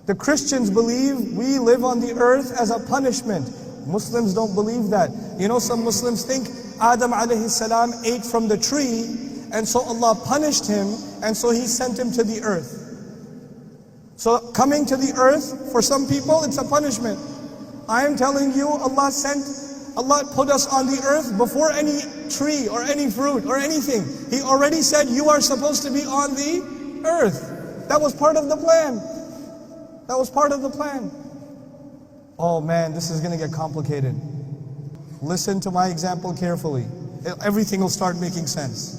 The Christians believe we live on the earth as a punishment. Muslims don't believe that. You know, some Muslims think Adam alayhi salam ate from the tree, and so Allah punished him, and so He sent him to the earth. So coming to the earth, for some people, it's a punishment. I am telling you, Allah put us on the earth before any tree or any fruit or anything. He already said you are supposed to be on the earth. That was part of the plan. That was part of the plan. Oh man, this is going to get complicated. Listen to my example carefully. Everything will start making sense,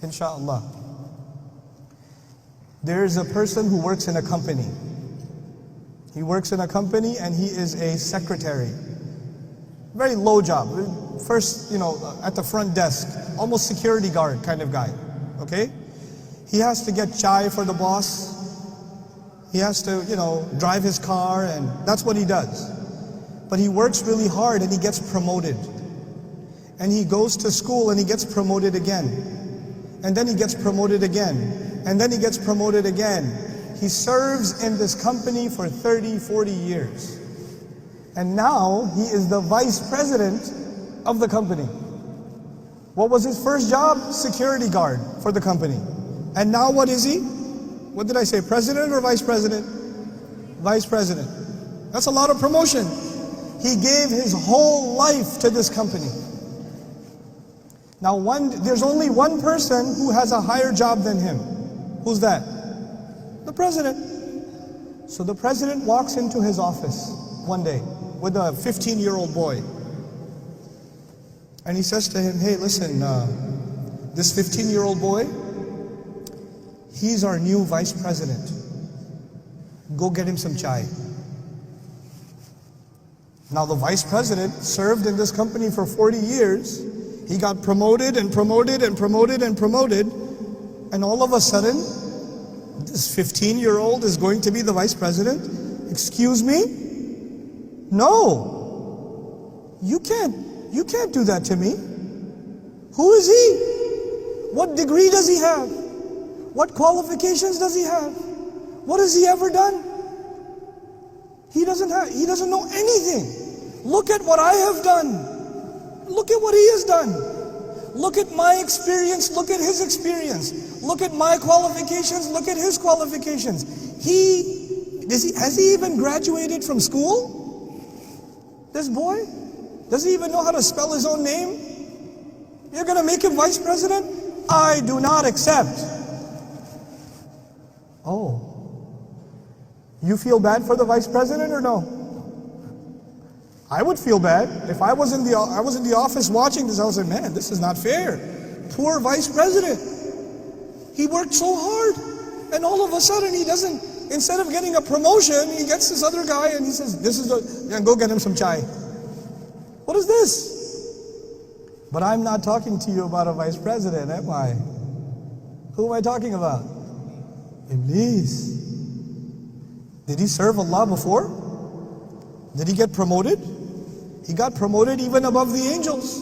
inshallah. There is a person who works in a company. He works in a company and he is a secretary. Very low job. First, at the front desk, almost security guard kind of guy. Okay? He has to get chai for the boss. He has to, drive his car, and that's what he does. But he works really hard and he gets promoted. And he goes to school and he gets promoted again. And then he gets promoted again. And then he gets promoted again. He serves in this company for 30, 40 years. And now he is the vice president of the company. What was his first job? Security guard for the company. And now what is he? What did I say, president or vice president? Vice president. That's a lot of promotion. He gave his whole life to this company. Now there's only one person who has a higher job than him. Who's that? The president. So the president walks into his office one day with a 15-year-old boy. And he says to him, hey, listen, this 15-year-old boy, he's our new vice president. Go get him some chai. Now the vice president served in this company for 40 years. He got promoted and promoted and promoted and promoted. And all of a sudden, this 15-year-old is going to be the vice president? Excuse me? No. You can't do that to me. Who is he? What degree does he have? What qualifications does he have? What has he ever done? He doesn't know anything. Look at what I have done. Look at what he has done. Look at my experience, look at his experience. Look at my qualifications, look at his qualifications. Has he even graduated from school? This boy? Does he even know how to spell his own name? You're going to make him vice president? I do not accept. Oh. You feel bad for the vice president or no? I would feel bad. If I was in the office watching this, I would say, man, this is not fair. Poor vice president. He worked so hard. And all of a sudden he doesn't, instead of getting a promotion, he gets this other guy and he says, go get him some chai. What is this? But I'm not talking to you about a vice president, am I? Who am I talking about? Iblis. Did he serve Allah before? Did he get promoted? He got promoted even above the angels.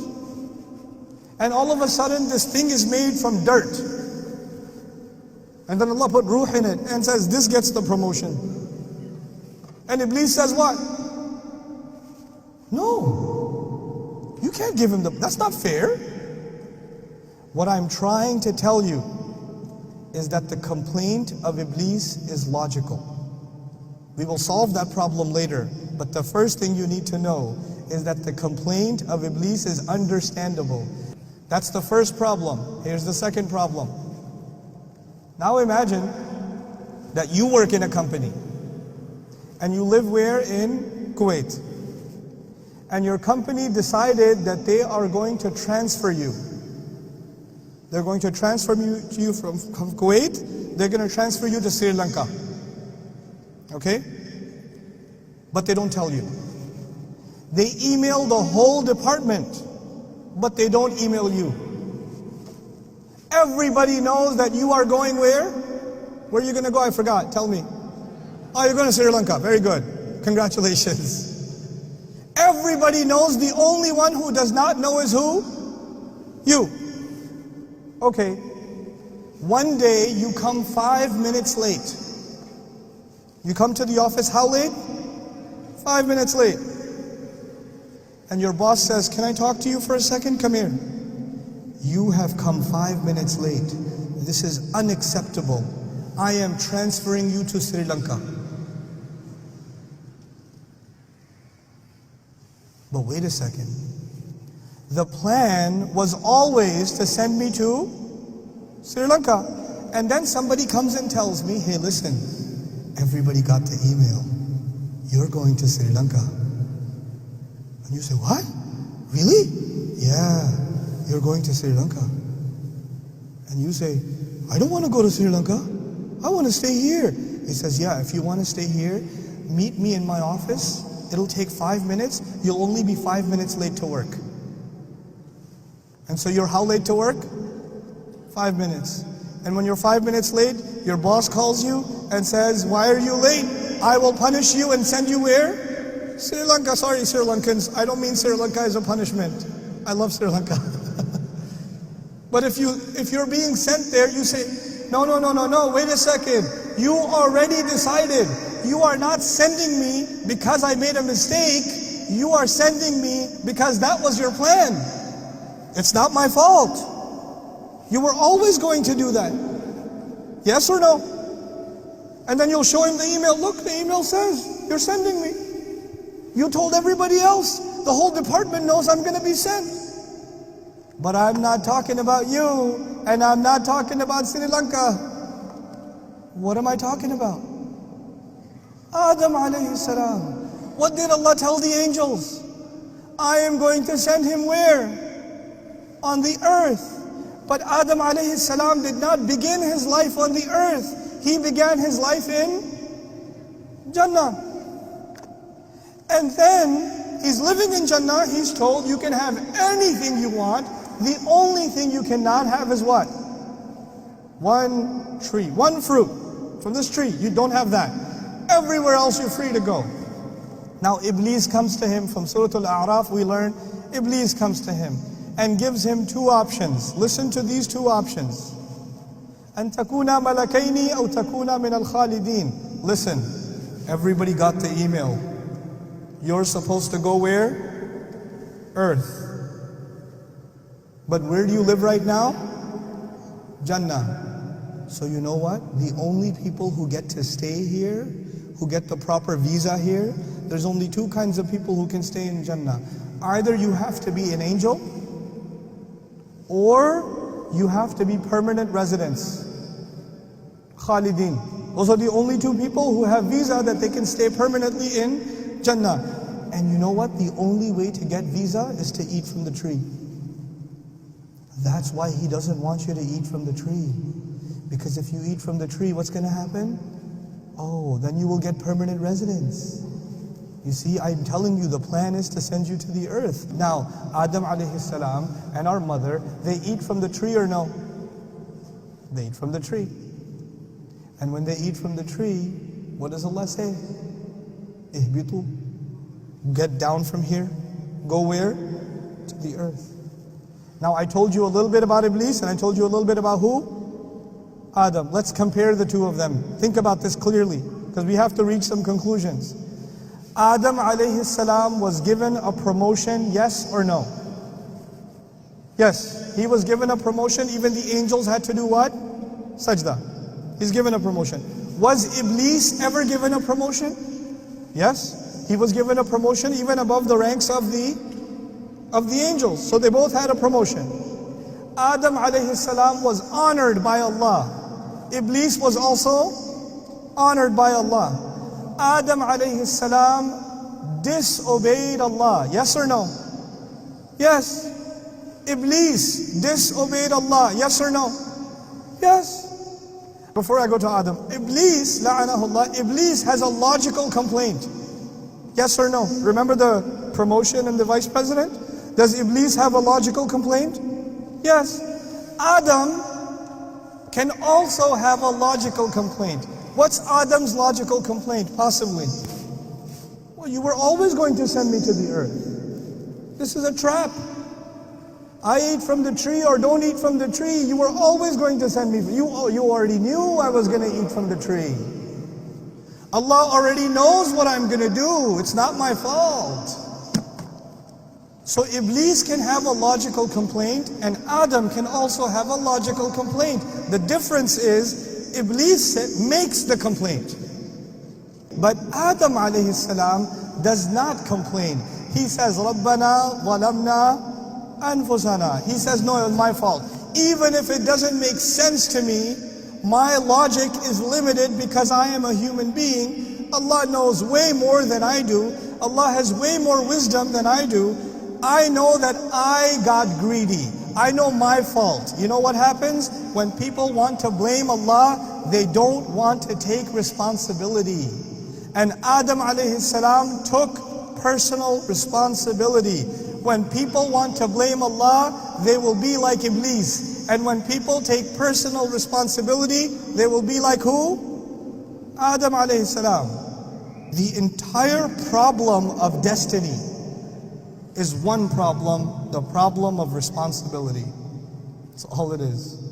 And all of a sudden this thing is made from dirt. And then Allah put ruh in it and says, this gets the promotion. And Iblis says what? No. You can't give him that's not fair. What I'm trying to tell you is that the complaint of Iblis is logical. We will solve that problem later. But the first thing you need to know is that the complaint of Iblis is understandable. That's the first problem. Here's the second problem. Now imagine that you work in a company and you live where? In Kuwait. And your company decided that they are going to transfer you. They're going to transfer you from Kuwait, they're going to transfer you to Sri Lanka. Okay? But they don't tell you. They email the whole department, but they don't email you. Everybody knows that you are going where? Where are you going to go? I forgot. Tell me. Oh, you're going to Sri Lanka. Very good. Congratulations. Everybody knows. The only one who does not know is who? You. Okay. One day you come 5 minutes late. You come to the office, how late? 5 minutes late. And your boss says, can I talk to you for a second? Come here. You have come 5 minutes late. This is unacceptable. I am transferring you to Sri Lanka. But wait a second. The plan was always to send me to Sri Lanka. And then somebody comes and tells me, hey, listen, everybody got the email. You're going to Sri Lanka. And you say, what? Really? Yeah, you're going to Sri Lanka. And you say, I don't want to go to Sri Lanka. I want to stay here. He says, yeah, if you want to stay here, meet me in my office. It'll take 5 minutes. You'll only be 5 minutes late to work. And so you're how late to work? 5 minutes. And when you're 5 minutes late, your boss calls you and says, why are you late? I will punish you and send you where? Sri Lanka. Sorry, Sri Lankans. I don't mean Sri Lanka as a punishment. I love Sri Lanka. But if you're being sent there, you say, no, wait a second. You already decided. You are not sending me because I made a mistake. You are sending me because that was your plan. It's not my fault. You were always going to do that. Yes or no? And then you'll show him the email. Look, the email says, you're sending me. You told everybody else. The whole department knows I'm going to be sent. But I'm not talking about you, and I'm not talking about Sri Lanka. What am I talking about? Adam alayhi salam. What did Allah tell the angels? I am going to send him where? On the earth. But Adam alayhi salam did not begin his life on the earth. He began his life in Jannah. And then he's living in Jannah. He's told you can have anything you want. The only thing you cannot have is what? One tree, one fruit from this tree. You don't have that. Everywhere else you're free to go. Now Iblis comes to him. From Surah Al-A'raf we learn Iblis comes to him and gives him two options. Listen to these two options. أَن تَكُونَ مَلَكَيْنِ أَوْ تَكُونَ مِنَ الْخَالِدِينَ. Listen, everybody got the email. You're supposed to go where? Earth. But where do you live right now? Jannah. So you know what? The only people who get to stay here, who get the proper visa here, there's only two kinds of people who can stay in Jannah. Either you have to be an angel, or you have to be permanent residents. Khalidin. Those are the only two people who have visa that they can stay permanently in Jannah. And you know what? The only way to get visa is to eat from the tree. That's why He doesn't want you to eat from the tree. Because if you eat from the tree, what's going to happen? Oh, then you will get permanent residence. You see, I'm telling you, the plan is to send you to the earth. Now, Adam alayhi salam and our mother, they eat from the tree or no? They eat from the tree. And when they eat from the tree, what does Allah say? Ihbitu. Get down from here. Go where? To the earth. Now I told you a little bit about Iblis and I told you a little bit about who? Adam. Let's compare the two of them. Think about this clearly, because we have to reach some conclusions. Adam alayhi salam was given a promotion, yes or no? Yes, he was given a promotion. Even the angels had to do what? Sajda. He's given a promotion. Was Iblis ever given a promotion? Yes, he was given a promotion even above the ranks of the angels. So they both had a promotion. Adam alayhi salam was honored by Allah. Iblis was also honored by Allah. Adam alayhi salam disobeyed Allah. Yes or no? Yes. Iblis disobeyed Allah. Yes or no? Yes. Before I go to Adam, Iblis, la'anahullah, Iblis has a logical complaint. Yes or no? Remember the promotion and the vice president? Does Iblis have a logical complaint? Yes. Adam can also have a logical complaint. What's Adam's logical complaint, possibly? Well, you were always going to send me to the earth. This is a trap. I eat from the tree or don't eat from the tree. You were always going to send me. You already knew I was going to eat from the tree. Allah already knows what I'm going to do. It's not my fault. So Iblis can have a logical complaint and Adam can also have a logical complaint. The difference is Iblis makes the complaint. But Adam alayhi salam does not complain. He says, Rabbana walamna anfusana. He says, no, it's my fault. Even if it doesn't make sense to me, my logic is limited because I am a human being. Allah knows way more than I do. Allah has way more wisdom than I do. I know that I got greedy. I know my fault. You know what happens? When people want to blame Allah, they don't want to take responsibility. And Adam alayhi salam took personal responsibility. When people want to blame Allah, they will be like Iblis. And when people take personal responsibility, they will be like who? Adam alayhi salam. The entire problem of destiny is one problem, the problem of responsibility. That's all it is.